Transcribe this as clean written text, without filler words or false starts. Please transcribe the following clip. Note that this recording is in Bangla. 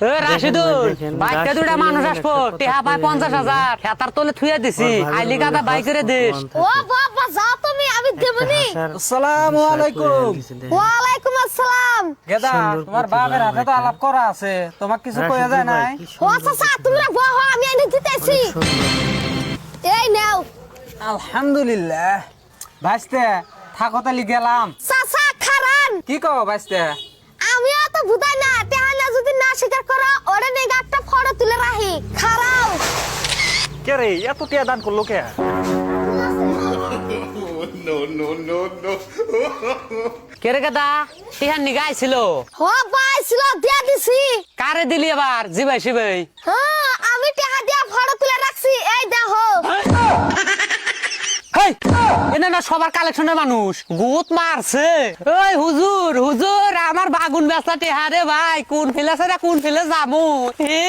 রাশিদুল বাইকটা দুটা মানুষ আসবো টেহা পায় 50,000 খেতার তলে থুয়ে দিছি আইলি গাদা বাইকের দেশ ও বাবা যাও তুমি আমি দেবনি। আসসালামু আলাইকুম। ওয়ালাইকুম আসসালাম। গেদা তোমার বাপের হাতে তো আলাপ করা আছে, তোমাক কিছু কইয়া যায় নাই? ও চাচা তোমরা বহ আমি এনে দিতেছি। এই নাও। আলহামদুলিল্লাহ। ভাইস্তে থাকো তালি গেলাম। চাচা খারান কি কও ভাইস্তে? আমিও তো বুঝাই না তেহানা যদি না স্বীকার করো ওরে নে গাটটা ফটো তুলে রাখি খারাও। কে রে এত টিয়া দান করলো কে? কেরে গাদা টিহার নিগা আইছিল ও ভাই ছিল দিয়া দিছি। কারে দিলি আবার জিবাই শিবাই? হ্যাঁ আমি টেহা দিয়া ফটো তুলে রাখছি এই দেখো। হেই এনে না সবার কালেকশনের মানুষ গুত মারছে। ওই হুজুর হুজুর আমার বাগুন বেচা টেহা রে ভাই কোন ফিলেছে রে কোন ফিলে যাবো হে